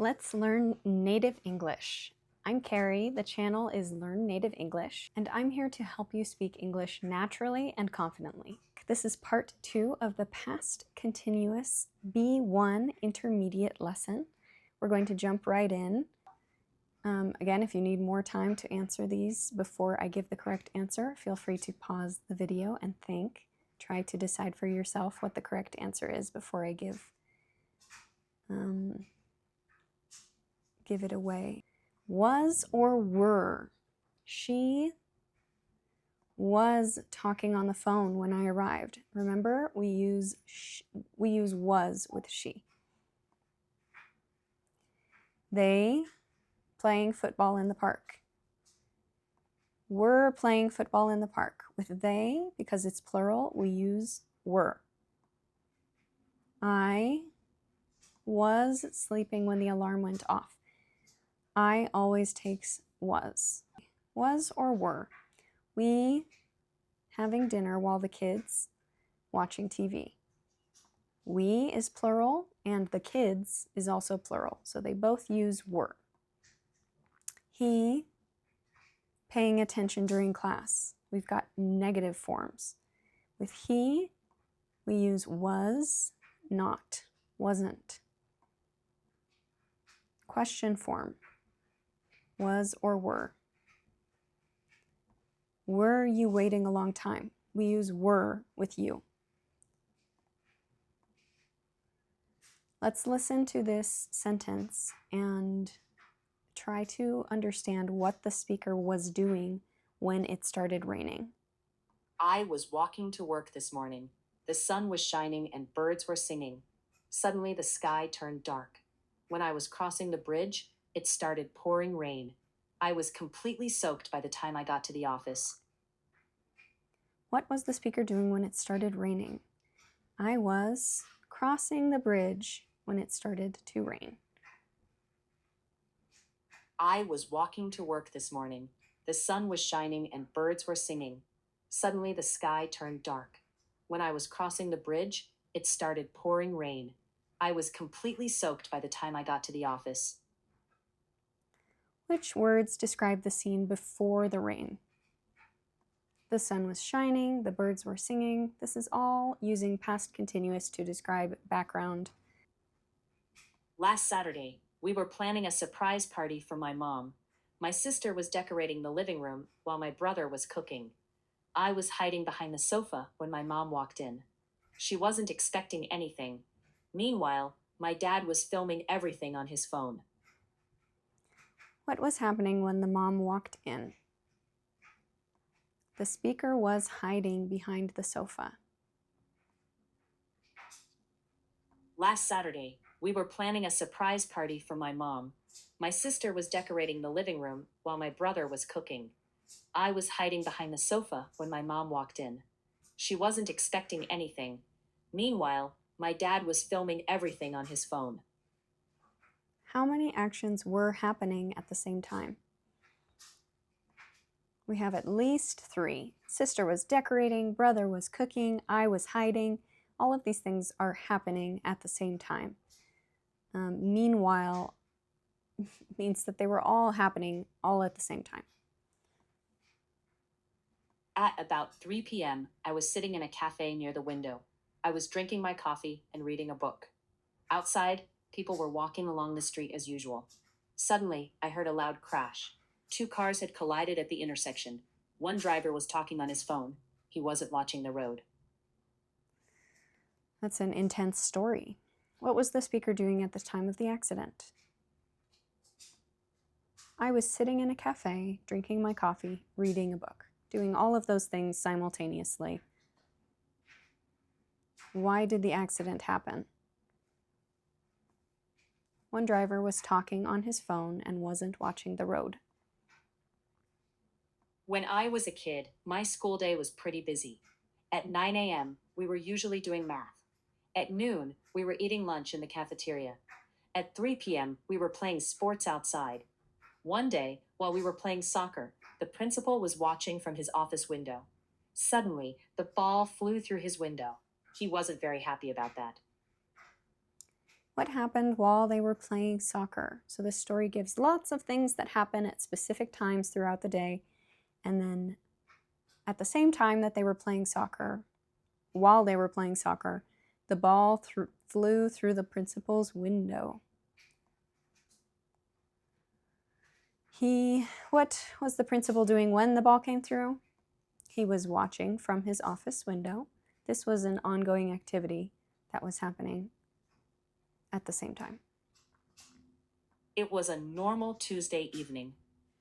Let's learn native English. I'm Carrie, the channel is Learn Native English, and I'm here to help you speak English naturally and confidently. This is part 2 of the past continuous B1 intermediate lesson. We're going to jump right in. Again, if you need more time to answer these before I give the correct answer, feel free to pause the video and think. Try to decide for yourself what the correct answer is before I give it away. Was or were. She was talking on the phone when I arrived. Remember, we use was with she. They playing football in the park. Were playing football in the park. With they, because it's plural, we use were. I was sleeping when the alarm went off. I always takes was. Was or were. We having dinner while the kids watching TV. We is plural and the kids is also plural, so they both use were. He paying attention during class. We've got negative forms. With he, we use was, not, wasn't. Question form. Was or were. Were you waiting a long time? We use were with you. Let's listen to this sentence and try to understand what the speaker was doing when it started raining. I was walking to work this morning. The sun was shining and birds were singing. Suddenly the sky turned dark. When I was crossing the bridge, it started pouring rain. I was completely soaked by the time I got to the office. What was the speaker doing when it started raining? I was crossing the bridge when it started to rain. I was walking to work this morning. The sun was shining and birds were singing. Suddenly the sky turned dark. When I was crossing the bridge, it started pouring rain. I was completely soaked by the time I got to the office. Which words describe the scene before the rain? The sun was shining, the birds were singing. This is all using past continuous to describe background. Last Saturday, we were planning a surprise party for my mom. My sister was decorating the living room while my brother was cooking. I was hiding behind the sofa when my mom walked in. She wasn't expecting anything. Meanwhile, my dad was filming everything on his phone. What was happening when the mom walked in? The speaker was hiding behind the sofa. Last Saturday, we were planning a surprise party for my mom. My sister was decorating the living room while my brother was cooking. I was hiding behind the sofa when my mom walked in. She wasn't expecting anything. Meanwhile, my dad was filming everything on his phone. How many actions were happening at the same time? We have at least 3. Sister was decorating, brother was cooking, I was hiding. All of these things are happening at the same time. Meanwhile means that they were all happening all at the same time. At about 3 p.m., I was sitting in a cafe near the window. I was drinking my coffee and reading a book. Outside, people were walking along the street as usual. Suddenly, I heard a loud crash. 2 cars had collided at the intersection. One driver was talking on his phone. He wasn't watching the road. That's an intense story. What was the speaker doing at the time of the accident? I was sitting in a cafe, drinking my coffee, reading a book, doing all of those things simultaneously. Why did the accident happen? One driver was talking on his phone and wasn't watching the road. When I was a kid, my school day was pretty busy. At 9 a.m., we were usually doing math. At noon, we were eating lunch in the cafeteria. At 3 p.m., we were playing sports outside. One day, while we were playing soccer, the principal was watching from his office window. Suddenly, the ball flew through his window. He wasn't very happy about that. What happened while they were playing soccer? So this story gives lots of things that happen at specific times throughout the day. And then at the same time that they were playing soccer, while they were playing soccer, the ball flew through the principal's window. What was the principal doing when the ball came through? He was watching from his office window. This was an ongoing activity that was happening at the same time. It was a normal Tuesday evening.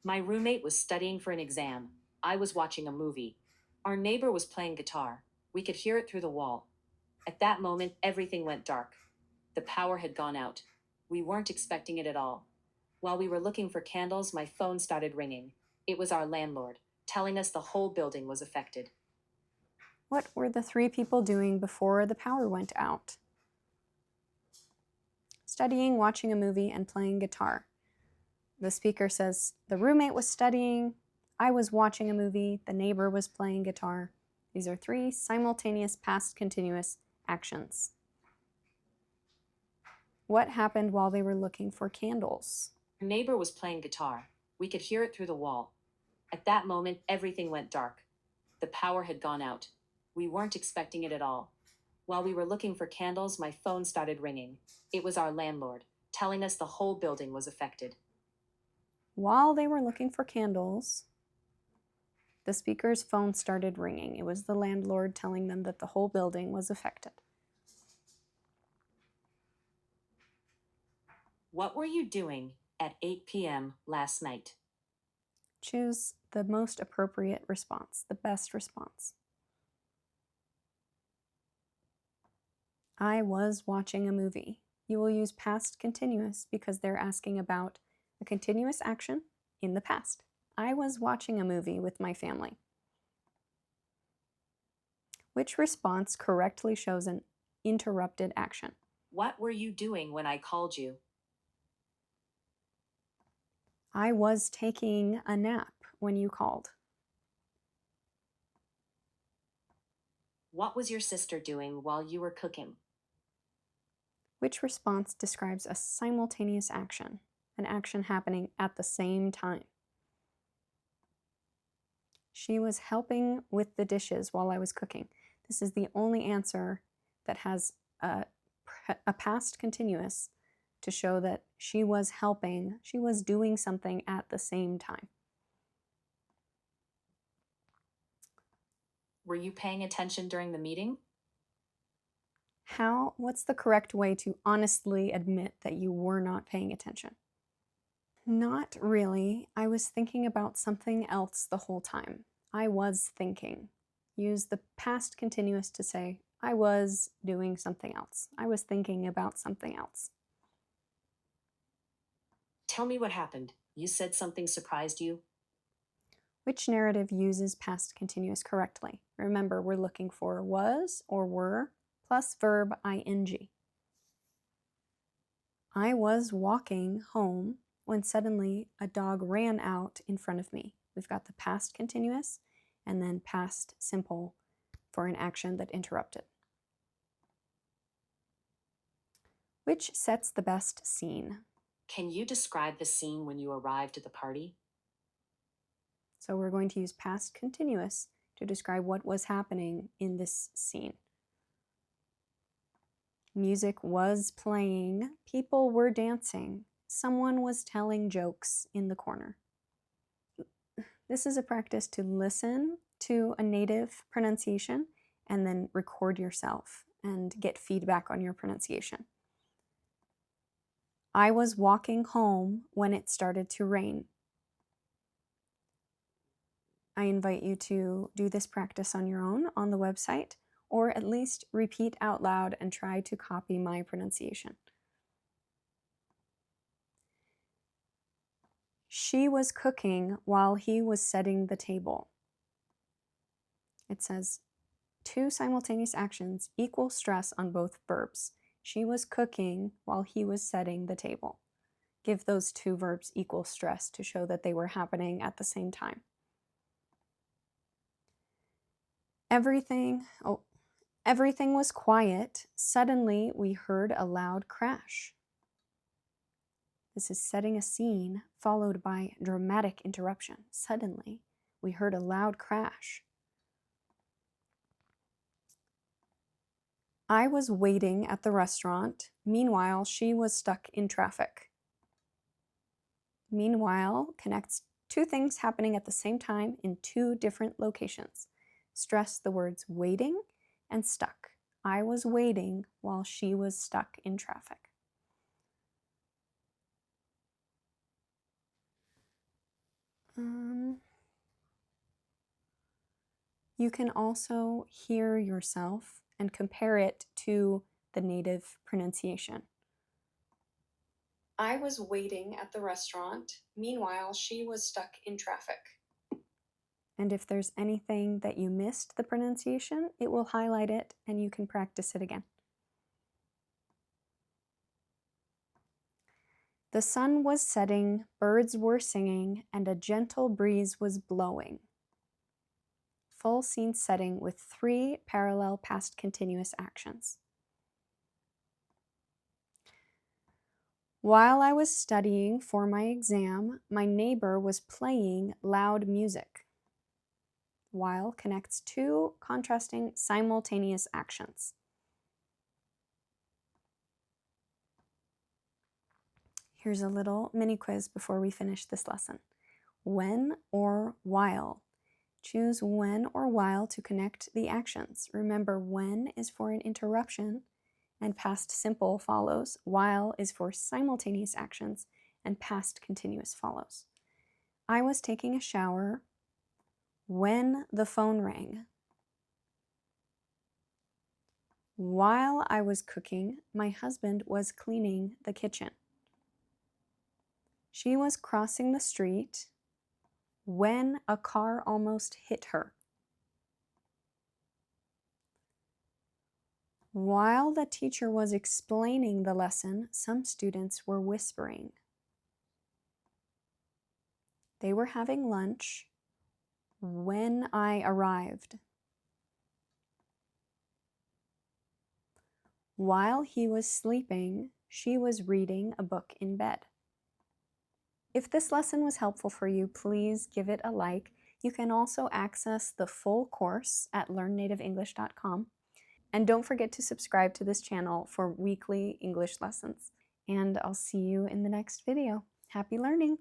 My roommate was studying for an exam. I was watching a movie. Our neighbor was playing guitar. We could hear it through the wall. At that moment, everything went dark. The power had gone out. We weren't expecting it at all. While we were looking for candles, my phone started ringing. It was our landlord, telling us the whole building was affected. What were the three people doing before the power went out? Studying, watching a movie, and playing guitar. The speaker says the roommate was studying, I was watching a movie, the neighbor was playing guitar. These are three simultaneous past continuous actions. What happened while they were looking for candles? Our neighbor was playing guitar. We could hear it through the wall. At that moment, everything went dark. The power had gone out. We weren't expecting it at all. While we were looking for candles, my phone started ringing. It was our landlord, telling us the whole building was affected. While they were looking for candles, the speaker's phone started ringing. It was the landlord telling them that the whole building was affected. What were you doing at 8 p.m. last night? Choose the most appropriate response, the best response. I was watching a movie. You will use past continuous because they're asking about a continuous action in the past. I was watching a movie with my family. Which response correctly shows an interrupted action? What were you doing when I called you? I was taking a nap when you called. What was your sister doing while you were cooking? Which response describes a simultaneous action, an action happening at the same time? She was helping with the dishes while I was cooking. This is the only answer that has a past continuous to show that she was helping, she was doing something at the same time. Were you paying attention during the meeting? What's the correct way to honestly admit that you were not paying attention? Not really. I was thinking about something else the whole time. I was thinking. Use the past continuous to say, I was doing something else. I was thinking about something else. Tell me what happened. You said something surprised you? Which narrative uses past continuous correctly? Remember, we're looking for was or were plus verb ing. I was walking home when suddenly a dog ran out in front of me. We've got the past continuous and then past simple for an action that interrupted. Which sets the best scene? Can you describe the scene when you arrived at the party? So we're going to use past continuous to describe what was happening in this scene. Music was playing, people were dancing, someone was telling jokes in the corner. This is a practice to listen to a native pronunciation and then record yourself and get feedback on your pronunciation. I was walking home when it started to rain. I invite you to do this practice on your own on the website, or at least repeat out loud and try to copy my pronunciation. She was cooking while he was setting the table. It says, two simultaneous actions equal stress on both verbs. She was cooking while he was setting the table. Give those two verbs equal stress to show that they were happening at the same time. Everything was quiet. Suddenly, we heard a loud crash. This is setting a scene followed by dramatic interruption. Suddenly, we heard a loud crash. I was waiting at the restaurant. Meanwhile, she was stuck in traffic. Meanwhile connects two things happening at the same time in two different locations. Stress the words waiting and stuck. I was waiting while she was stuck in traffic. You can also hear yourself and compare it to the native pronunciation. I was waiting at the restaurant. Meanwhile, she was stuck in traffic. And if there's anything that you missed the pronunciation, it will highlight it and you can practice it again. The sun was setting, birds were singing, and a gentle breeze was blowing. Full scene setting with 3 parallel past continuous actions. While I was studying for my exam, my neighbor was playing loud music. While connects 2 contrasting simultaneous actions. Here's a little mini quiz before we finish this lesson. When or while? Choose when or while to connect the actions. Remember, when is for an interruption and past simple follows. While is for simultaneous actions and past continuous follows. I was taking a shower when the phone rang. While I was cooking, my husband was cleaning the kitchen. She was crossing the street when a car almost hit her. While the teacher was explaining the lesson, some students were whispering. They were having lunch when I arrived. While he was sleeping, she was reading a book in bed. If this lesson was helpful for you, please give it a like. You can also access the full course at learnnativeenglish.com. And don't forget to subscribe to this channel for weekly English lessons. And I'll see you in the next video. Happy learning!